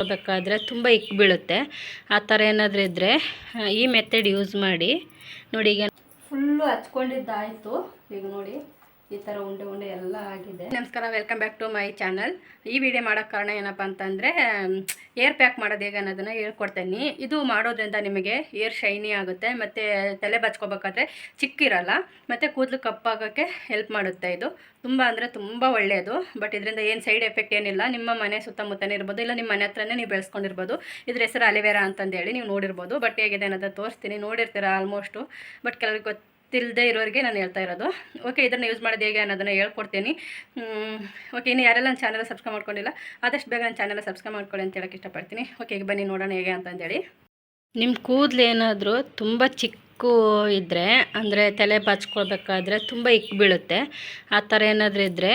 ಬೇಕಾದರೆ ತುಂಬ ಇಕ್ಕಿ ಬೀಳುತ್ತೆ. ಆ ಥರ ಏನಾದರೂ ಇದ್ದರೆ ಈ ಮೆಥಡ್ ಯೂಸ್ ಮಾಡಿ ನೋಡಿ. ಈಗ ಫುಲ್ಲು ಹಚ್ಕೊಂಡಿದ್ದಾಯಿತು. ಈಗ ನೋಡಿ ಈ ಥರ ಉಂಡೆ ಉಂಡೆ ಎಲ್ಲ ಆಗಿದೆ. ನಮಸ್ಕಾರ, welcome back to my channel. ಈ ವಿಡಿಯೋ ಮಾಡೋಕ್ಕೆ ಕಾರಣ ಏನಪ್ಪ ಅಂತಂದರೆ ಏರ್ ಪ್ಯಾಕ್ ಮಾಡೋದು ಹೇಗೆ ಅನ್ನೋದನ್ನು ಹೇಳ್ಕೊಡ್ತೀನಿ. ಇದು ಮಾಡೋದ್ರಿಂದ ನಿಮಗೆ ಏರ್ ಶೈನಿ ಆಗುತ್ತೆ ಮತ್ತು ತಲೆ ಬಚ್ಕೋಬೇಕಾದ್ರೆ ಚಿಕ್ಕಿರಲ್ಲ ಮತ್ತು ಕೂದಲು ಕಪ್ಪಾಗೋಕ್ಕೆ ಹೆಲ್ಪ್ ಮಾಡುತ್ತೆ. ಇದು ತುಂಬ ಅಂದರೆ ತುಂಬ ಒಳ್ಳೆಯದು. ಬಟ್ ಇದರಿಂದ ಏನು ಸೈಡ್ ಎಫೆಕ್ಟ್ ಏನಿಲ್ಲ. ನಿಮ್ಮ ಮನೆ ಸುತ್ತಮುತ್ತನೇ ಇರ್ಬೋದು, ಇಲ್ಲ ನಿಮ್ಮ ಮನೆ ಹತ್ರನೇ ನೀವು ಬೆಳೆಸ್ಕೊಂಡಿರ್ಬೋದು. ಇದ್ರ ಹೆಸರು ಅಲಿವೇರಾ ಅಂತಂದೇಳಿ ನೀವು ನೋಡಿರ್ಬೋದು. ಬಟ್ ಹೇಗಿದೆ ಅನ್ನೋದನ್ನು ತೋರಿಸ್ತೀನಿ, ನೋಡಿರ್ತೀರ ಆಲ್ಮೋಸ್ಟು. ಬಟ್ ಕೆಲವ್ರಿಗೆ ಗೊತ್ತಿಲ್ಲದೆ ಇರೋರಿಗೆ ನಾನು ಹೇಳ್ತಾ ಇರೋದು. ಓಕೆ, ಇದನ್ನು ಯೂಸ್ ಮಾಡೋದು ಹೇಗೆ ಅನ್ನೋದನ್ನು ಹೇಳ್ಕೊಡ್ತೀನಿ. ಓಕೆ, ಇನ್ನು ಯಾರೆಲ್ಲ ನನ್ನ ಚಾನಲ್ ಸಬ್ಸ್ಕ್ರೈಬ್ ಮಾಡ್ಕೊಂಡಿಲ್ಲ ಆದಷ್ಟು ಬೇಗ ನನ್ನ ಚಾನಲ್ ಸಬ್ಸ್ಕ್ರೈಬ್ ಮಾಡ್ಕೊಳ್ಳಿ ಅಂತ ಹೇಳೋಕ್ಕೆ ಇಷ್ಟಪಡ್ತೀನಿ. ಓಕೆ, ಈಗ ಬನ್ನಿ ನೋಡೋಣ ಹೇಗೆ ಅಂತಂದೇಳಿ. ನಿಮ್ಮ ಕೂದಲು ಏನಾದರೂ ತುಂಬ ಚಿಕ್ಕ ಇದ್ದರೆ, ಅಂದರೆ ತಲೆ ಬಾಚ್ಕೊಳ್ಬೇಕಾದ್ರೆ ತುಂಬ ಇಕ್ಕಿ ಬೀಳುತ್ತೆ, ಆ ಥರ ಏನಾದರೂ ಇದ್ದರೆ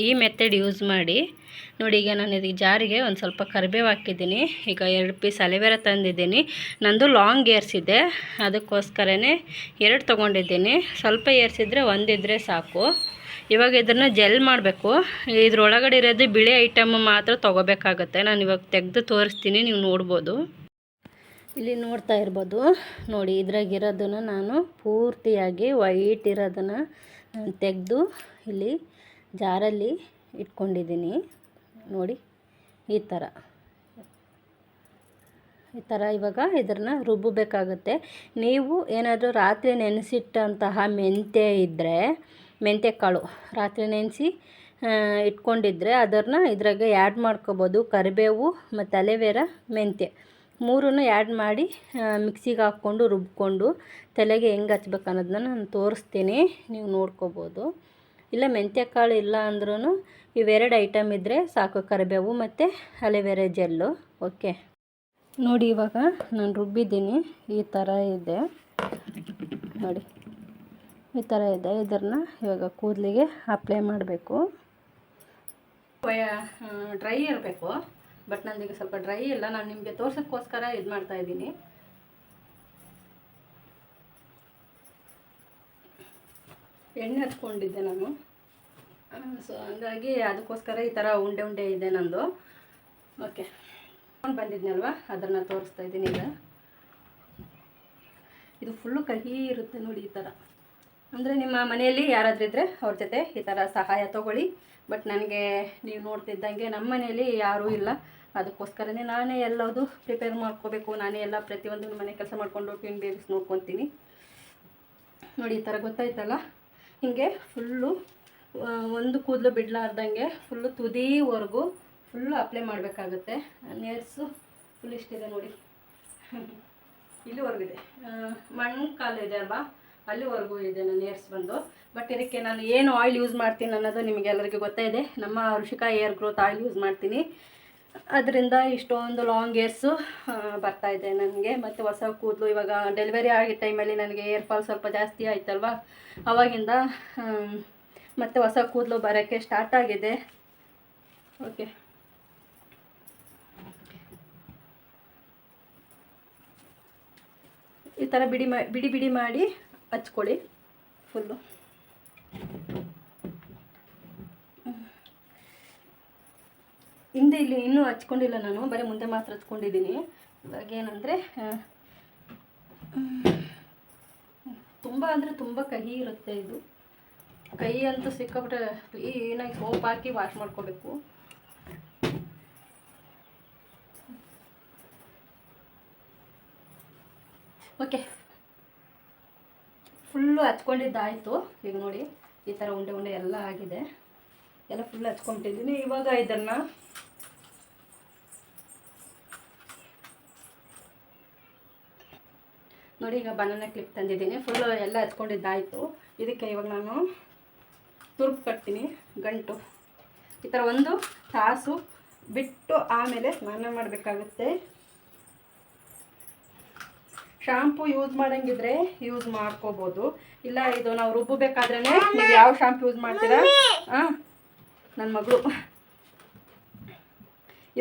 ಈ ಮೆಥಡ್ ಯೂಸ್ ಮಾಡಿ ನೋಡಿ. ಈಗ ನಾನು ಇದಕ್ಕೆ ಜಾರಿಗೆ ಒಂದು ಸ್ವಲ್ಪ ಕರಿಬೇವು ಹಾಕಿದ್ದೀನಿ. ಈಗ 2 ಪೀಸ್ ಅಲಿವೇರಾ ತಂದಿದ್ದೀನಿ. ನಂದು ಲಾಂಗ್ ಏರ್ಸ್ ಇದೆ, ಅದಕ್ಕೋಸ್ಕರನೇ 2 ತೊಗೊಂಡಿದ್ದೀನಿ. ಸ್ವಲ್ಪ ಏರ್ಸ್ ಇದ್ದರೆ 1 ಇದ್ದರೆ ಸಾಕು. ಇವಾಗ ಇದನ್ನು ಜೆಲ್ ಮಾಡಬೇಕು. ಇದ್ರೊಳಗಡೆ ಇರೋದು ಬಿಳಿ ಐಟಮ್ ಮಾತ್ರ ತೊಗೋಬೇಕಾಗತ್ತೆ. ನಾನು ಇವಾಗ ತೆಗೆದು ತೋರಿಸ್ತೀನಿ, ನೀವು ನೋಡ್ಬೋದು. ಇಲ್ಲಿ ನೋಡ್ತಾ ಇರ್ಬೋದು ನೋಡಿ, ಇದ್ರಾಗಿರೋದನ್ನು ನಾನು ಪೂರ್ತಿಯಾಗಿ ವೈಟ್ ಇರೋದನ್ನು ತೆಗೆದು ಇಲ್ಲಿ ಜಾರಲ್ಲಿ ಇಟ್ಕೊಂಡಿದ್ದೀನಿ. ನೋಡಿ ಈ ಥರ ಇವಾಗ ಇದನ್ನು ರುಬ್ಬಬೇಕಾಗುತ್ತೆ. ನೀವು ಏನಾದರೂ ರಾತ್ರಿ ನೆನೆಸಿಟ್ಟಂತಹ ಮೆಂತ್ಯ ಇದ್ದರೆ, ಮೆಂತ್ಯ ಕಾಳು ರಾತ್ರಿ ನೆನೆಸಿ ಇಟ್ಕೊಂಡಿದ್ರೆ ಅದನ್ನು ಇದ್ರಾಗೆ ಆ್ಯಡ್ ಮಾಡ್ಕೋಬೋದು. ಕರಿಬೇವು ಮತ್ತು ಅಲಿವೇರಾ, ಮೆಂತ್ಯ 3 ಆ್ಯಡ್ ಮಾಡಿ ಮಿಕ್ಸಿಗೆ ಹಾಕ್ಕೊಂಡು ರುಬ್ಕೊಂಡು ತಲೆಗೆ ಹೆಂಗೆ ಹಚ್ಬೇಕು ಅನ್ನೋದನ್ನ ನಾನು ತೋರಿಸ್ತೀನಿ, ನೀವು ನೋಡ್ಕೋಬೋದು. ಇಲ್ಲ ಮೆಂತ್ಯ ಕಾಳು ಇಲ್ಲ ಅಂದ್ರೂ ಇವೆರಡು ಐಟಮ್ ಇದ್ದರೆ ಸಾಕು, ಕರಿಬೇವು ಮತ್ತು ಅಲಿವೇರಾ ಜೆಲ್ಲು. ಓಕೆ ನೋಡಿ, ಇವಾಗ ನಾನು ರುಬ್ಬಿದ್ದೀನಿ. ಈ ಥರ ಇದೆ ನೋಡಿ, ಈ ಥರ ಇದೆ. ಇದನ್ನು ಇವಾಗ ಕೂದಲಿಗೆ ಅಪ್ಲೈ ಮಾಡಬೇಕು. ಡ್ರೈ ಇರಬೇಕು. ಬಟ್ ನಂದೀಗ ಸ್ವಲ್ಪ ಡ್ರೈ ಇಲ್ಲ, ನಾನು ನಿಮಗೆ ತೋರ್ಸೋಕ್ಕೋಸ್ಕರ ಇದು ಮಾಡ್ತಾಯಿದ್ದೀನಿ. ಎಣ್ಣೆ ಹಚ್ಕೊಂಡಿದ್ದೆ ನಾನು, ಸೊ ಹಂಗಾಗಿ ಅದಕ್ಕೋಸ್ಕರ ಈ ಥರ ಉಂಡೆ ಉಂಡೆ ಇದೆ ನಂದು. ಓಕೆ, ಬಂದಿದ್ನಲ್ವ ಅದನ್ನು ತೋರಿಸ್ತಾ ಇದ್ದೀನಿ. ಈಗ ಇದು ಫುಲ್ಲು ಕಹಿ ಇರುತ್ತೆ ನೋಡಿ. ಈ ಥರ ಅಂದರೆ ನಿಮ್ಮ ಮನೆಯಲ್ಲಿ ಯಾರಾದರೂ ಇದ್ದರೆ ಅವ್ರ ಜೊತೆ ಈ ಥರ ಸಹಾಯ ತೊಗೊಳ್ಳಿ. ಬಟ್ ನನಗೆ ನೀವು ನೋಡ್ತಿದ್ದಂಗೆ ನಮ್ಮ ಮನೆಯಲ್ಲಿ ಯಾರೂ ಇಲ್ಲ, ಅದಕ್ಕೋಸ್ಕರನೇ ನಾನೇ ಎಲ್ಲದು ಪ್ರಿಪೇರ್ ಮಾಡ್ಕೋಬೇಕು. ನಾನೇ ಎಲ್ಲ ಪ್ರತಿಯೊಂದು ಮನೆ ಕೆಲಸ ಮಾಡಿಕೊಂಡು ಟ್ವಿನ್ ಬೇಬೀಸ್ ನೋಡ್ಕೊತೀನಿ ನೋಡಿ. ಈ ಥರ ಗೊತ್ತಾಯ್ತಲ್ಲ, ಹೀಗೆ ಫುಲ್ಲು ಒಂದು ಕೂದಲು ಬಿಡಲಾರ್ದಂಗೆ ಫುಲ್ಲು ತುದಿವರೆಗೂ ಫುಲ್ಲು ಅಪ್ಲೈ ಮಾಡಬೇಕಾಗುತ್ತೆ. ನೇರ್ಸು ಫುಲ್ ಇಷ್ಟಿದೆ ನೋಡಿ, ಇಲ್ಲಿವರೆಗೂ ಇದೆ. ಮಣ್ಣು ಕಾಲು ಇದೆ ಅಲ್ವಾ, ಅಲ್ಲಿವರೆಗೂ ಇದೆ ನನ್ನ ಏರ್ಸ್ ಬಂದು. ಬಟ್ ಇದಕ್ಕೆ ನಾನು ಏನು ಆಯಿಲ್ ಯೂಸ್ ಮಾಡ್ತೀನಿ ಅನ್ನೋದು ನಿಮಗೆಲ್ಲರಿಗೂ ಗೊತ್ತಾಯಿದೆ. ನಮ್ಮ Rishika air growth oil use ಮಾಡ್ತೀನಿ. ಅದರಿಂದ ಇಷ್ಟೊಂದು ಲಾಂಗ್ ಏರ್ಸು ಬರ್ತಾಯಿದೆ ನನಗೆ. ಮತ್ತು ಹೊಸ ಕೂದಲು ಇವಾಗ ಡೆಲಿವರಿ ಆಗಿದ್ದ ಟೈಮಲ್ಲಿ ನನಗೆ ಏರ್ ಫಾಲ್ ಸ್ವಲ್ಪ ಜಾಸ್ತಿ ಆಯ್ತಲ್ವ, ಆವಾಗಿಂದ ಮತ್ತು ಹೊಸ ಕೂದಲು ಬರೋಕ್ಕೆ ಸ್ಟಾರ್ಟ್ ಆಗಿದೆ. ಓಕೆ, ಈ ಥರ ಬಿಡಿ ಬಿಡಿ ಮಾಡಿ ಹಚ್ಕೊಳ್ಳಿ ಫುಲ್ಲು. ಹಿಂದೆ ಇಲ್ಲಿ ಇನ್ನೂ ಹಚ್ಕೊಂಡಿಲ್ಲ ನಾನು, ಬರೀ ಮುಂದೆ ಮಾತ್ರ ಹಚ್ಕೊಂಡಿದ್ದೀನಿ. ಇವಾಗ ಏನಂದರೆ ತುಂಬ ಅಂದರೆ ತುಂಬ ಕಹಿ ಇರುತ್ತೆ ಇದು. ಕೈ ಅಂತೂ ಸಿಕ್ಕಾಬಿಟ್ಟೆ ಕ್ಲೀನಾಗಿ ಸೋಪ್ ಹಾಕಿ ವಾಶ್ ಮಾಡ್ಕೋಬೇಕು. ಓಕೆ, ಫುಲ್ಲು ಹಚ್ಕೊಂಡಿದ್ದಾಯಿತು. ಈಗ ನೋಡಿ ಈ ಥರ ಉಂಡೆ ಉಂಡೆ ಎಲ್ಲ ಆಗಿದೆ, ಎಲ್ಲ ಫುಲ್ ಹಚ್ಕೊಂಡಿದ್ದೀನಿ. ಇವಾಗ ಇದನ್ನು ನೋಡಿ, ಈಗ ಬನಾನಾ ಕ್ಲಿಪ್ ತಂದಿದ್ದೀನಿ. ಫುಲ್ಲು ಎಲ್ಲ ಹಚ್ಕೊಂಡಿದ್ದಾಯಿತು. ಇದಕ್ಕೆ ಇವಾಗ ನಾನು ತುರ್ಪು ಕಟ್ತೀನಿ, ಗಂಟು. ಈ ಥರ 1 ತಾಸು ಬಿಟ್ಟು ಆಮೇಲೆ ಸ್ನಾನ ಮಾಡಬೇಕಾಗುತ್ತೆ. ಶಾಂಪು ಯೂಸ್ ಮಾಡೋಂಗಿದ್ರೆ ಯೂಸ್ ಮಾಡ್ಕೋಬೋದು, ಇಲ್ಲ ಇದು ನಾವು ರುಬ್ಬಬೇಕಾದ್ರೇ ನೀವು ಯಾವ ಶಾಂಪು ಯೂಸ್ ಮಾಡ್ತೀರಾ. ನನ್ನ ಮಗಳು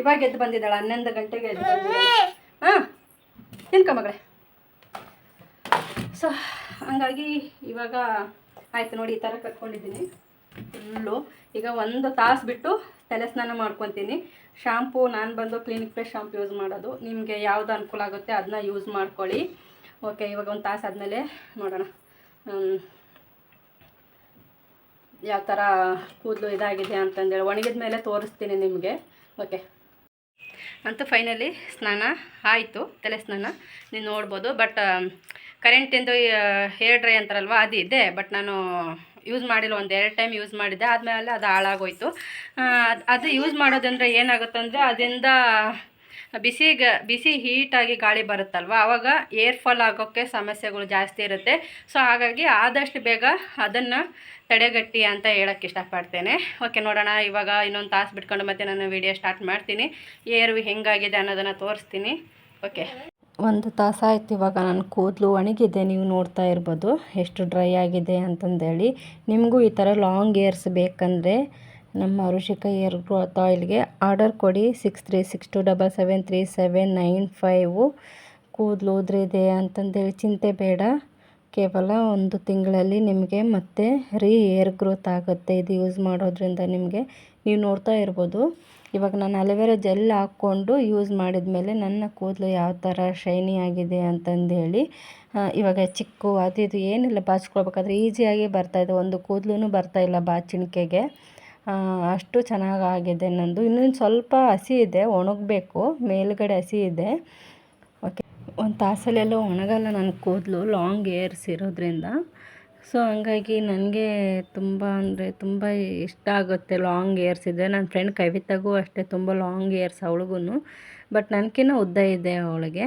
ಇವಾಗ ಎದ್ದು ಬಂದಿದ್ದಾಳೆ, 11 ಗಂಟೆಗೆ ಎದ್ದು ಬಂದಿದ್ದಾಳೆ. ತಿನ್ಕ ಮಗಳೇ. ಸೊ ಹಂಗಾಗಿ ಇವಾಗ ಆಯಿತು ನೋಡಿ, ಈ ಥರ ಕಟ್ಕೊಂಡಿದ್ದೀನಿ. ಫುಲ್ಲು. ಈಗ 1 ತಾಸು ಬಿಟ್ಟು ತಲೆ ಸ್ನಾನ ಮಾಡ್ಕೊತೀನಿ. ಶಾಂಪೂ ನಾನು ಬಂದು ಕ್ಲಿನಿಕ್ ಪ್ಲಸ್ ಶಾಂಪು ಯೂಸ್ ಮಾಡೋದು. ನಿಮಗೆ ಯಾವುದು ಅನುಕೂಲ ಆಗುತ್ತೆ ಅದನ್ನ ಯೂಸ್ ಮಾಡ್ಕೊಳ್ಳಿ. ಓಕೆ, ಇವಾಗ 1 ತಾಸು ಆದಮೇಲೆ ನೋಡೋಣ ಯಾವ ಥರ ಕೂದಲು ಇದಾಗಿದೆ ಅಂತಂದೇಳಿ. ಒಣಗಿದ ಮೇಲೆ ತೋರಿಸ್ತೀನಿ ನಿಮಗೆ. ಓಕೆ, ಅಂತೂ ಫೈನಲಿ ಸ್ನಾನ ಆಯಿತು, ತಲೆ ಸ್ನಾನ ನೀವು ನೋಡ್ಬೋದು. ಬಟ್ ಕರೆಂಟಿಂದು ಹೇರ್ ಡ್ರೈ ಅಂತಾರಲ್ವ ಅದು ಇದೆ, ಬಟ್ ನಾನು ಯೂಸ್ ಮಾಡಿಲ್ಲ. 1-2 ಟೈಮ್ ಯೂಸ್ ಮಾಡಿದ್ದೆ, ಆದಮೇಲೆ ಅದು ಹಾಳಾಗೋಯ್ತು. ಅದು ಯೂಸ್ ಮಾಡೋದಂದರೆ ಏನಾಗುತ್ತಂದರೆ ಅದರಿಂದ ಬಿಸಿ ಹೀಟಾಗಿ ಗಾಳಿ ಬರುತ್ತಲ್ವ, ಆವಾಗ ಏರ್ ಫಾಲ್ ಆಗೋಕ್ಕೆ ಸಮಸ್ಯೆಗಳು ಜಾಸ್ತಿ ಇರುತ್ತೆ. ಸೊ ಹಾಗಾಗಿ ಆದಷ್ಟು ಬೇಗ ಅದನ್ನು ತಡೆಗಟ್ಟಿ ಅಂತ ಹೇಳೋಕ್ಕೆ ಇಷ್ಟಪಡ್ತೇನೆ. ಓಕೆ, ನೋಡೋಣ ಇವಾಗ ಇನ್ನೊಂದು ತಾಸು ಬಿಟ್ಕೊಂಡು ಮತ್ತೆ ನಾನು ವಿಡಿಯೋ ಸ್ಟಾರ್ಟ್ ಮಾಡ್ತೀನಿ. ಏರ್ ಹೆಂಗಾಗಿದೆ ಅನ್ನೋದನ್ನು ತೋರಿಸ್ತೀನಿ. ಓಕೆ, 1 ತಾಸು ಆಯ್ತು. ಇವಾಗ ನನ್ನ ಕೂದಲು ಒಣಗಿದೆ, ನೀವು ನೋಡ್ತಾ ಇರ್ಬೋದು ಎಷ್ಟು ಡ್ರೈ ಆಗಿದೆ ಅಂತಂದೇಳಿ. ನಿಮಗೂ ಈ ಥರ ಲಾಂಗ್ ಏರ್ಸ್ ಬೇಕಂದರೆ ನಮ್ಮ ಋಷಿಕ ಏರ್ ಗ್ರೋತ್ ಆಯಿಲ್ಗೆ ಆರ್ಡರ್ ಕೊಡಿ. 6367737995. ಕೂದಲು ಉದ್ರಿದೆ ಅಂತಂದೇಳಿ ಚಿಂತೆ ಬೇಡ. ಕೇವಲ 1 ತಿಂಗಳಲ್ಲಿ ನಿಮಗೆ ಮತ್ತೆ ಏರ್ ಗ್ರೋತ್ ಆಗುತ್ತೆ ಇದು ಯೂಸ್ ಮಾಡೋದ್ರಿಂದ. ನಿಮಗೆ ನೀವು ನೋಡ್ತಾ ಇರ್ಬೋದು, ಇವಾಗ ನಾನು ಅಲೋವೆರಾ ಜೆಲ್ ಹಾಕ್ಕೊಂಡು ಯೂಸ್ ಮಾಡಿದ ಮೇಲೆ ನನ್ನ ಕೂದಲು ಯಾವ ಥರ ಶೈನಿ ಆಗಿದೆ ಅಂತಂದೇಳಿ. ಇವಾಗ ಚಿಕ್ಕು ಅದು ಇದು ಏನಿಲ್ಲ, ಬಾಚ್ಕೊಳ್ಬೇಕಾದ್ರೆ ಈಸಿಯಾಗಿ ಬರ್ತಾಯಿದೆ. ಒಂದು ಕೂದಲು ಬರ್ತಾಯಿಲ್ಲ ಬಾಚಿಣಿಕೆಗೆ, ಅಷ್ಟು ಚೆನ್ನಾಗಾಗಿದೆ ನಂದು. ಇನ್ನೊಂದು ಸ್ವಲ್ಪ ಹಸಿ ಇದೆ, ಒಣಗಬೇಕು, ಮೇಲುಗಡೆ ಹಸಿ ಇದೆ. ಓಕೆ, 1 ತಾಸಲ್ಲೆಲ್ಲ ಒಣಗಲ್ಲ ನನ್ನ ಕೂದಲು, ಲಾಂಗ್ ಏರ್ಸ್ ಇರೋದ್ರಿಂದ. ಸೊ ಹಂಗಾಗಿ ನನಗೆ ತುಂಬ ಅಂದರೆ ತುಂಬ ಇಷ್ಟ ಆಗುತ್ತೆ ಲಾಂಗ್ ಏರ್ಸ್ ಇದ್ದರೆ. ನನ್ನ ಫ್ರೆಂಡ್ ಕವಿತಾಗೂ ಅಷ್ಟೇ, ತುಂಬ ಲಾಂಗ್ ಏರ್ಸ್ ಅವಳಿಗೂ, ಬಟ್ ನನಗಿನ್ನ ಉದ್ದ ಇದೆ ಅವಳಿಗೆ.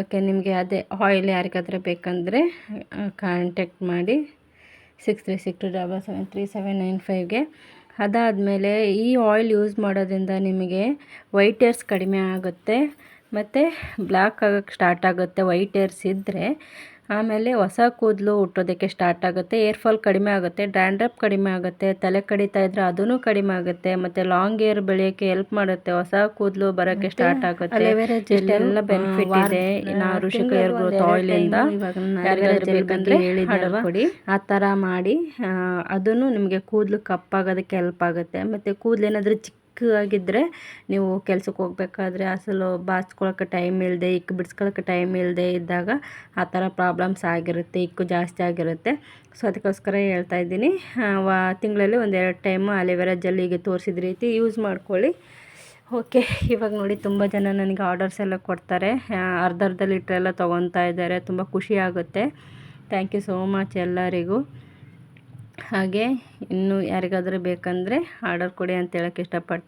ಓಕೆ, ನಿಮಗೆ ಅದೇ ಆಯಿಲ್ ಯಾರಿಗಾದ್ರೆ ಬೇಕಂದರೆ ಕಾಂಟ್ಯಾಕ್ಟ್ ಮಾಡಿ 6362773795ಗೆ. ಅದಾದಮೇಲೆ ಈ ಆಯಿಲ್ ಯೂಸ್ ಮಾಡೋದ್ರಿಂದ ನಿಮಗೆ ವೈಟ್ ಏರ್ಸ್ ಕಡಿಮೆ ಆಗುತ್ತೆ, ಮತ್ತು ಬ್ಲ್ಯಾಕ್ ಆಗೋಕ್ಕೆ ಸ್ಟಾರ್ಟ್ ಆಗುತ್ತೆ ವೈಟ್ ಏರ್ಸ್ ಇದ್ದರೆ. ಆಮೇಲೆ ಹೊಸ ಕೂದಲು ಹುಟ್ಟೋದಕ್ಕೆ ಸ್ಟಾರ್ಟ್ ಆಗುತ್ತೆ, ಏರ್ ಫಾಲ್ ಕಡಿಮೆ ಆಗುತ್ತೆ, ಡ್ಯಾಂಡ್ರಫ್ ಕಡಿಮೆ ಆಗುತ್ತೆ, ತಲೆ ಕಡಿತಾ ಇದ್ದರೆ ಅದೂ ಕಡಿಮೆ ಆಗುತ್ತೆ, ಮತ್ತು ಲಾಂಗ್ ಏರ್ ಬೆಳೆಯೋಕ್ಕೆ ಹೆಲ್ಪ್ ಮಾಡುತ್ತೆ, ಹೊಸ ಕೂದಲು ಬರೋಕ್ಕೆ ಸ್ಟಾರ್ಟ್ ಆಗುತ್ತೆ. ಇಷ್ಟೆಲ್ಲ ಬೆನಿಫಿಟ್ ಇದೆ ನಾವು ಋಷಿಕ ಏರ್ ಗ್ರೋತ್ ಆಯಿಲಿಂದ. ಕೊಡಿ ಆ ಥರ ಮಾಡಿ, ಅದನ್ನು ನಿಮಗೆ ಕೂದಲು ಕಪ್ಪಾಗೋದಕ್ಕೆ ಹೆಲ್ಪ್ ಆಗುತ್ತೆ. ಮತ್ತು ಕೂದಲು ಏನಾದರೂ ಆಗಿದ್ದರೆ ನೀವು ಕೆಲ್ಸಕ್ಕೆ ಹೋಗ್ಬೇಕಾದ್ರೆ ಅಸಲು ಬಾಚ್ಕೊಳ್ಳೋಕೆ ಟೈಮ್ ಇಲ್ಲದೆ, ಇಕ್ಕು ಬಿಡಿಸ್ಕೊಳ್ಳೋಕೆ ಟೈಮ್ ಇಲ್ಲದೆ ಇದ್ದಾಗ ಆ ಥರ ಪ್ರಾಬ್ಲಮ್ಸ್ ಆಗಿರುತ್ತೆ, ಇಕ್ಕು ಜಾಸ್ತಿ ಆಗಿರುತ್ತೆ. ಸೊ ಅದಕ್ಕೋಸ್ಕರ ಹೇಳ್ತಾ ಇದ್ದೀನಿ, ತಿಂಗಳಲ್ಲಿ 1-2 ಟೈಮು ಅಲೋವೆರಾ ಜೆಲ್ ಹೀಗೆ ತೋರಿಸಿದ ರೀತಿ ಯೂಸ್ ಮಾಡ್ಕೊಳ್ಳಿ. ಓಕೆ, ಇವಾಗ ನೋಡಿ ತುಂಬ ಜನ ನನಗೆ ಆರ್ಡರ್ಸ್ ಎಲ್ಲ ಕೊಡ್ತಾರೆ, ಅರ್ಧ ಲೀಟ್ರೆಲ್ಲ ತೊಗೊತಾ ಇದ್ದಾರೆ, ತುಂಬ ಖುಷಿ ಆಗುತ್ತೆ. ಥ್ಯಾಂಕ್ ಯು ಸೋ ಮಚ್ ಎಲ್ಲರಿಗೂ. ಹಾಗೆ ಇನ್ನೂ ಯಾರಿಗಾದರೂ ಬೇಕಂದರೆ ಆರ್ಡರ್ ಕೊಡಿ ಅಂತ ಹೇಳೋಕ್ಕೆ ಇಷ್ಟಪಡ್ತೀನಿ.